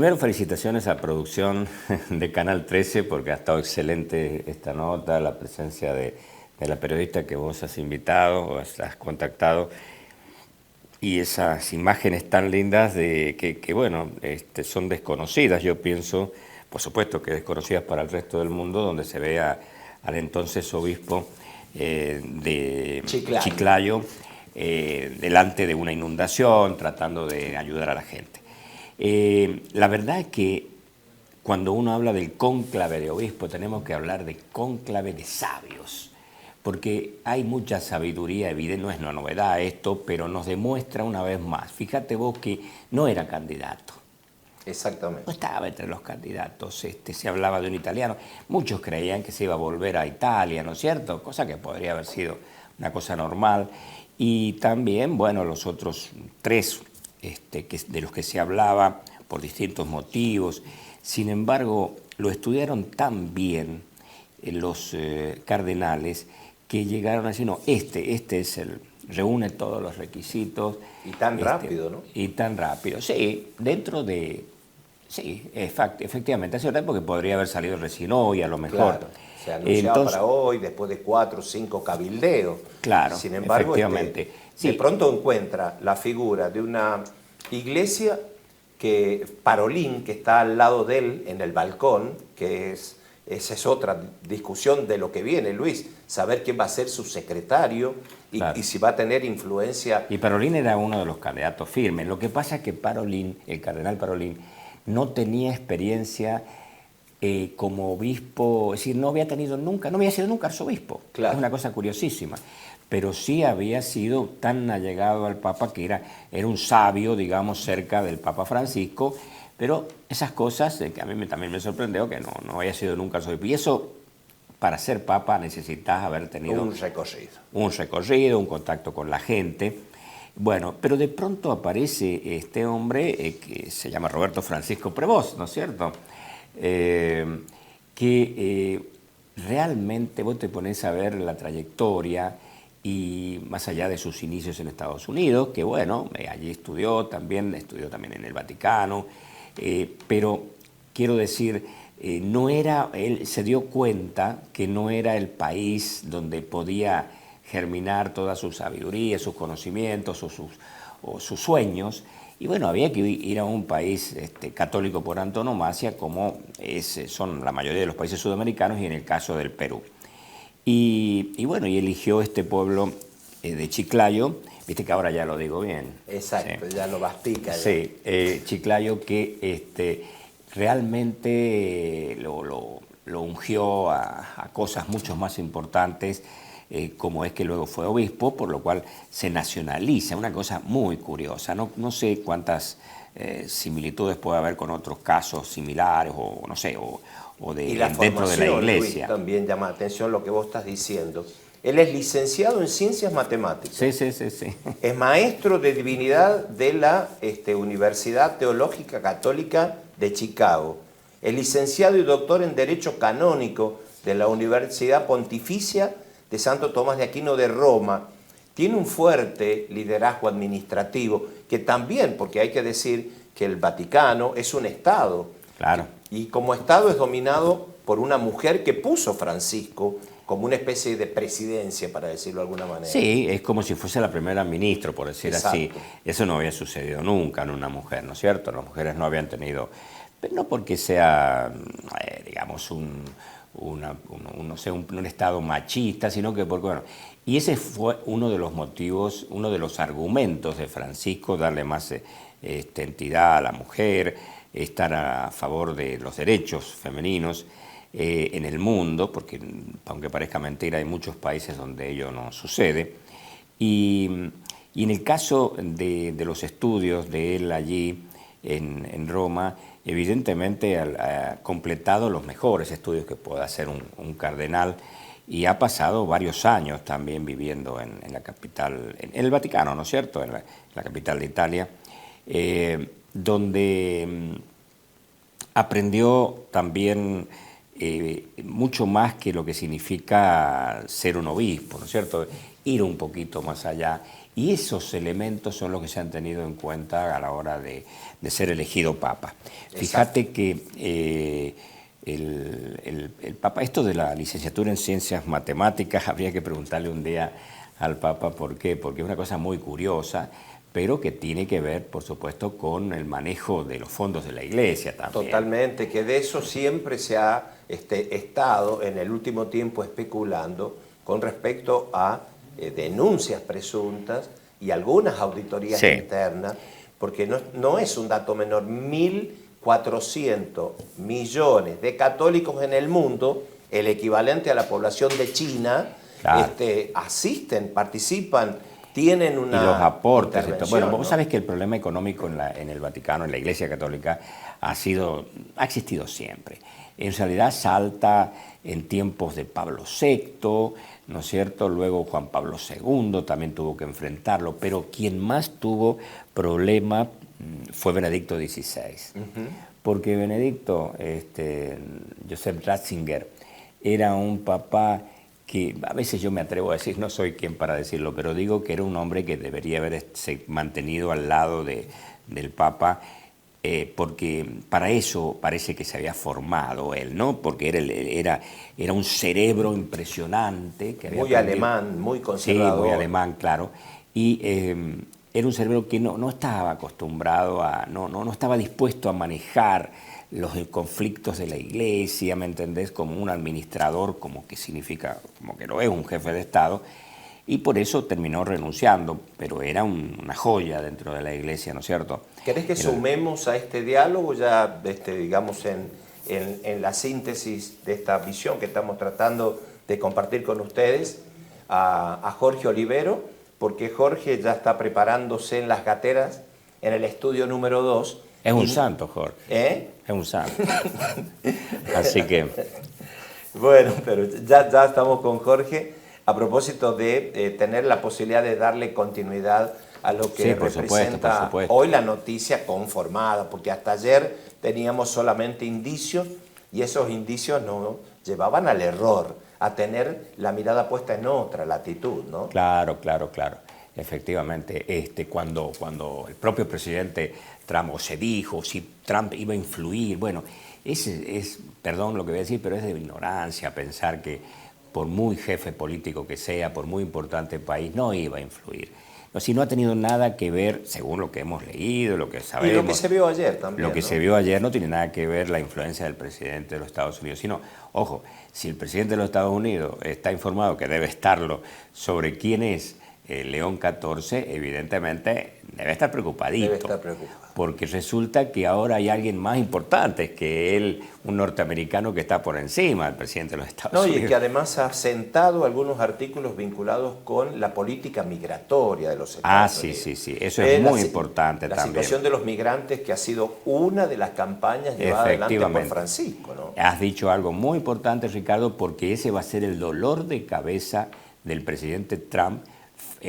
Primero, felicitaciones a producción de Canal 13 porque ha estado excelente esta nota, la presencia de la periodista que vos has invitado o has contactado y esas imágenes tan lindas de que bueno, son desconocidas, yo pienso, por supuesto que desconocidas para el resto del mundo, donde se ve al entonces obispo de Chiclayo delante de una inundación, tratando de ayudar a la gente. La verdad es que cuando uno habla del cónclave de obispos, tenemos que hablar de cónclave de sabios, porque hay mucha sabiduría evidente, no es una novedad esto, pero nos demuestra una vez más. Fíjate vos que no era candidato. Exactamente. No estaba entre los candidatos, se hablaba de un italiano. Muchos creían que se iba a volver a Italia, ¿no es cierto? Cosa que podría haber sido una cosa normal. Y también, bueno, los otros tres de los que se hablaba por distintos motivos. Sin embargo, lo estudiaron tan bien los cardenales que llegaron a decir, no, este es reúne todos los requisitos. Y tan rápido, ¿no? Y tan rápido, sí, dentro de... Sí, efectivamente, hace verdad porque podría haber salido recién hoy, a lo mejor. Claro, se anunciaba para hoy, después de 4 o 5 cabildeos. Claro, sin embargo, efectivamente. De pronto encuentra la figura de una iglesia que Parolín, que está al lado de él en el balcón, que esa es otra discusión de lo que viene, Luis, saber quién va a ser su secretario claro. y si va a tener influencia. Y Parolín era uno de los candidatos firmes. Lo que pasa es que Parolín, el cardenal Parolín, no tenía experiencia como obispo, es decir, no había sido nunca arzobispo. Claro. Es una cosa curiosísima. Pero sí había sido tan allegado al Papa que era un sabio, digamos, cerca del Papa Francisco, pero esas cosas que a mí también me sorprendió que no había sido nunca arzobispo. Y eso, para ser Papa, necesitas haber tenido un recorrido. Un recorrido, un contacto con la gente. Bueno, pero de pronto aparece este hombre que se llama Roberto Francisco Prevost, ¿no es cierto? Que realmente vos te pones a ver la trayectoria y más allá de sus inicios en Estados Unidos, que bueno, allí estudió también en el Vaticano, pero quiero decir, él se dio cuenta que no era el país donde podía germinar toda su sabiduría, sus conocimientos o sus sueños. Y bueno, había que ir a un país católico por antonomasia, como son la mayoría de los países sudamericanos y en el caso del Perú. Y bueno, y eligió este pueblo de Chiclayo, viste que ahora ya lo digo bien. Exacto, ¿sí? Ya lo mastica. Sí, Chiclayo que realmente lo ungió a cosas mucho más importantes, como es que luego fue obispo, por lo cual se nacionaliza, una cosa muy curiosa. No sé cuántas similitudes puede haber con otros casos similares o no sé, o dentro de la iglesia. Luis, también llama la atención lo que vos estás diciendo. Él es licenciado en Ciencias Matemáticas. Sí. Es maestro de divinidad de la Universidad Teológica Católica de Chicago. Es licenciado y doctor en Derecho Canónico de la Universidad Pontificia de Santo Tomás de Aquino de Roma. Tiene un fuerte liderazgo administrativo, que también, porque hay que decir que el Vaticano es un Estado. Claro. Y como Estado es dominado por una mujer que puso Francisco como una especie de presidencia, para decirlo de alguna manera. Sí, es como si fuese la primera ministra, por decir Exacto. así. Eso no había sucedido nunca en una mujer, ¿no es cierto? Las mujeres no habían tenido, pero no porque sea, digamos, un Estado machista, sino que porque, bueno, y ese fue uno de los motivos, uno de los argumentos de Francisco, darle más entidad a la mujer, estar a favor de los derechos femeninos en el mundo, porque aunque parezca mentira, hay muchos países donde ello no sucede. Y en el caso de los estudios de él allí en Roma, evidentemente ha completado los mejores estudios que puede hacer un cardenal y ha pasado varios años también viviendo en la capital, en el Vaticano, ¿no es cierto?, en la capital de Italia, donde aprendió también mucho más que lo que significa ser un obispo, ¿no es cierto?, ir un poquito más allá Y esos elementos son los que se han tenido en cuenta a la hora de ser elegido Papa. Exacto. Fíjate que el Papa, esto de la licenciatura en Ciencias Matemáticas, habría que preguntarle un día al Papa por qué, porque es una cosa muy curiosa, pero que tiene que ver, por supuesto, con el manejo de los fondos de la Iglesia también. Totalmente, que de eso siempre se ha estado en el último tiempo especulando con respecto a denuncias presuntas y algunas auditorías internas, porque no es un dato menor, 1.400 millones de católicos en el mundo, el equivalente a la población de China, claro, asisten, participan, tienen una... Y los aportes. Bueno, vos sabés que el problema económico en el Vaticano, en la Iglesia Católica, ha existido siempre. En realidad salta en tiempos de Pablo VI, ¿no es cierto? Luego Juan Pablo II también tuvo que enfrentarlo, pero quien más tuvo problema fue Benedicto XVI. Porque Benedicto, Joseph Ratzinger, era un papá que a veces yo me atrevo a decir, no soy quien para decirlo, pero digo que era un hombre que debería haberse mantenido al lado del Papa, porque para eso parece que se había formado él, ¿no? Porque era un cerebro impresionante. Que había muy alemán, muy conservador. Sí, muy alemán, claro. Y era un cerebro que no estaba acostumbrado no estaba dispuesto a manejar los conflictos de la Iglesia, ¿me entendés? Como un administrador, como que significa, como que lo es un jefe de Estado, y por eso terminó renunciando, pero era una joya dentro de la Iglesia, ¿no es cierto? ¿Querés que sumemos a este diálogo ya, digamos, en la síntesis de esta visión que estamos tratando de compartir con ustedes, a Jorge Olivero? Porque Jorge ya está preparándose en las gateras en el estudio número 2. Es un santo, Jorge. Es un santo. Así que... Bueno, pero ya estamos con Jorge a propósito de tener la posibilidad de darle continuidad a lo que representa hoy la noticia conformada, porque hasta ayer teníamos solamente indicios y esos indicios nos llevaban al error, a tener la mirada puesta en otra latitud, ¿no? Claro. Efectivamente, cuando el propio presidente Trump, o se dijo si Trump iba a influir, bueno, perdón lo que voy a decir, pero es de ignorancia pensar que por muy jefe político que sea, por muy importante país, no iba a influir. No, si no ha tenido nada que ver, según lo que hemos leído, lo que sabemos... Y lo que se vio ayer también, Lo que se vio ayer no tiene nada que ver la influencia del presidente de los Estados Unidos, sino, ojo, si el presidente de los Estados Unidos está informado, que debe estarlo, sobre quién es León XIV, evidentemente debe estar preocupadito. Debe estar preocupado. Porque resulta que ahora hay alguien más importante que él, un norteamericano que está por encima del presidente de los Estados Unidos. Y que además ha sentado algunos artículos vinculados con la política migratoria de los Estados Unidos. Sí, eso es muy importante también. La situación de los migrantes, que ha sido una de las campañas llevadas adelante por Francisco, ¿no? Has dicho algo muy importante, Ricardo, porque ese va a ser el dolor de cabeza del presidente Trump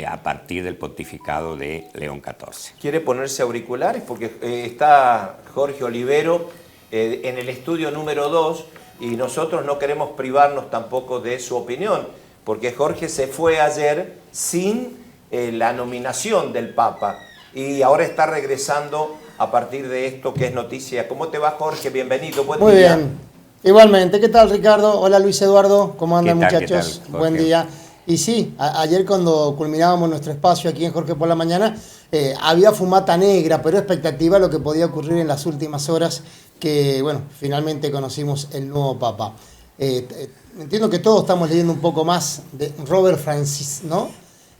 a partir del pontificado de León XIV. ¿Quiere ponerse auriculares? Porque está Jorge Olivero en el estudio número 2 y nosotros no queremos privarnos tampoco de su opinión, porque Jorge se fue ayer sin la nominación del Papa y ahora está regresando a partir de esto que es noticia. ¿Cómo te va, Jorge? Bienvenido, buen día. Muy bien, igualmente. ¿Qué tal, Ricardo? Hola, Luis Eduardo, ¿cómo andan, muchachos? Buen día. Y sí, ayer cuando culminábamos nuestro espacio aquí en Jorge por la Mañana, había fumata negra, pero expectativa de lo que podía ocurrir en las últimas horas, que, bueno, finalmente conocimos el nuevo Papa. Entiendo que todos estamos leyendo un poco más de Robert Francis, ¿no?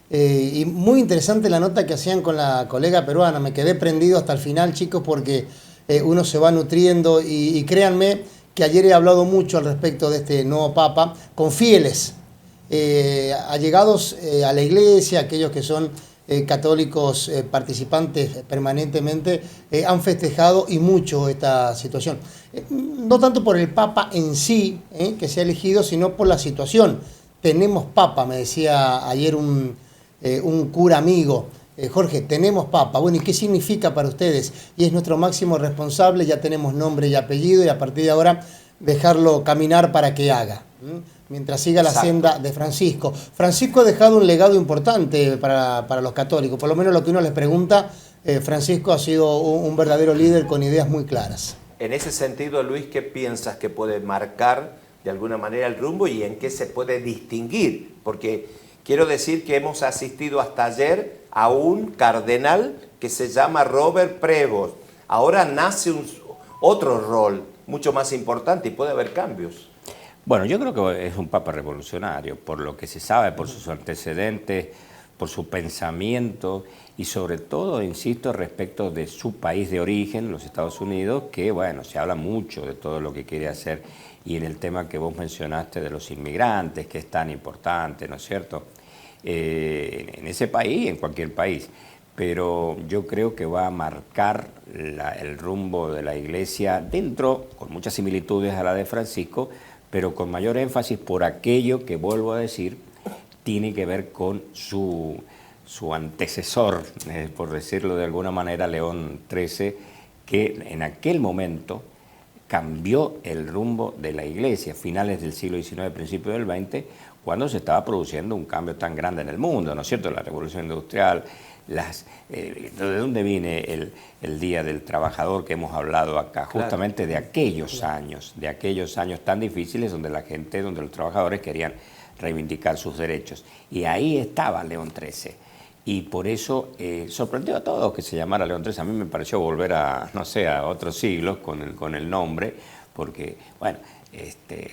Y muy interesante la nota que hacían con la colega peruana. Me quedé prendido hasta el final, chicos, porque uno se va nutriendo y créanme que ayer he hablado mucho al respecto de este nuevo Papa con fieles, allegados a la Iglesia, aquellos que son católicos participantes permanentemente, han festejado y mucho esta situación. No tanto por el Papa en sí, que se ha elegido, sino por la situación. Tenemos Papa, me decía ayer un cura amigo. Jorge, tenemos Papa. Bueno, ¿y qué significa para ustedes? Y es nuestro máximo responsable, ya tenemos nombre y apellido y a partir de ahora dejarlo caminar para que haga. mientras siga la Exacto. senda de Francisco. Francisco ha dejado un legado importante para los católicos, por lo menos lo que uno les pregunta, Francisco ha sido un verdadero líder con ideas muy claras. En ese sentido, Luis, ¿qué piensas que puede marcar de alguna manera el rumbo y en qué se puede distinguir? Porque quiero decir que hemos asistido hasta ayer a un cardenal que se llama Robert Prevost. Ahora nace otro rol mucho más importante y puede haber cambios. Bueno, yo creo que es un papa revolucionario, por lo que se sabe, por sus antecedentes, por su pensamiento y sobre todo, insisto, respecto de su país de origen, los Estados Unidos, que bueno, se habla mucho de todo lo que quiere hacer y en el tema que vos mencionaste de los inmigrantes, que es tan importante, ¿no es cierto? En ese país, en cualquier país, pero yo creo que va a marcar el rumbo de la Iglesia dentro, con muchas similitudes a la de Francisco, pero con mayor énfasis por aquello que, vuelvo a decir, tiene que ver con su antecesor, por decirlo de alguna manera, León XIII, que en aquel momento cambió el rumbo de la Iglesia, finales del siglo XIX, principios del XX, cuando se estaba produciendo un cambio tan grande en el mundo, ¿no es cierto? La Revolución Industrial, ¿de dónde viene el Día del Trabajador que hemos hablado acá? Claro. Justamente de aquellos años tan difíciles donde la gente, donde los trabajadores querían reivindicar sus derechos. Y ahí estaba León XIII. Y por eso sorprendió a todos que se llamara León XIII. A mí me pareció volver a, no sé, a otros siglos con el nombre, porque, bueno,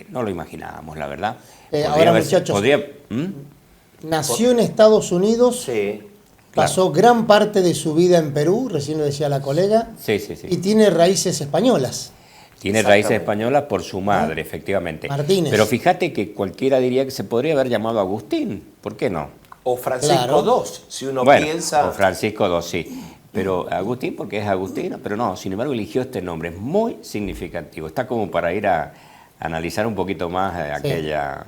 no lo imaginábamos, la verdad. Ahora, muchachos, nació en Estados Unidos, sí, pasó gran parte de su vida en Perú, recién lo decía la colega, sí. Y tiene raíces españolas. Tiene raíces españolas por su madre, efectivamente. Martínez. Pero fíjate que cualquiera diría que se podría haber llamado Agustín, ¿por qué no? O Francisco II, si uno piensa... O Francisco II, sí. Pero Agustín porque es agustino, pero no, sin embargo eligió este nombre, es muy significativo. Está como para ir a analizar un poquito más aquella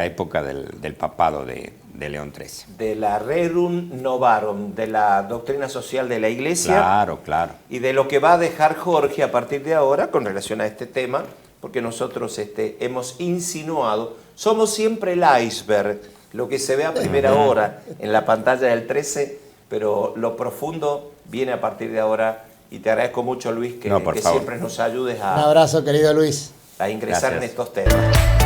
época del papado de León XIII. De la Rerum Novarum, de la doctrina social de la Iglesia. Claro, claro. Y de lo que va a dejar Jorge a partir de ahora con relación a este tema, porque nosotros hemos insinuado, somos siempre el iceberg, lo que se ve a primera hora en la pantalla del 13, pero lo profundo viene a partir de ahora. Y te agradezco mucho, Luis, que siempre nos ayudes Un abrazo, querido Luis. a ingresar en estos temas.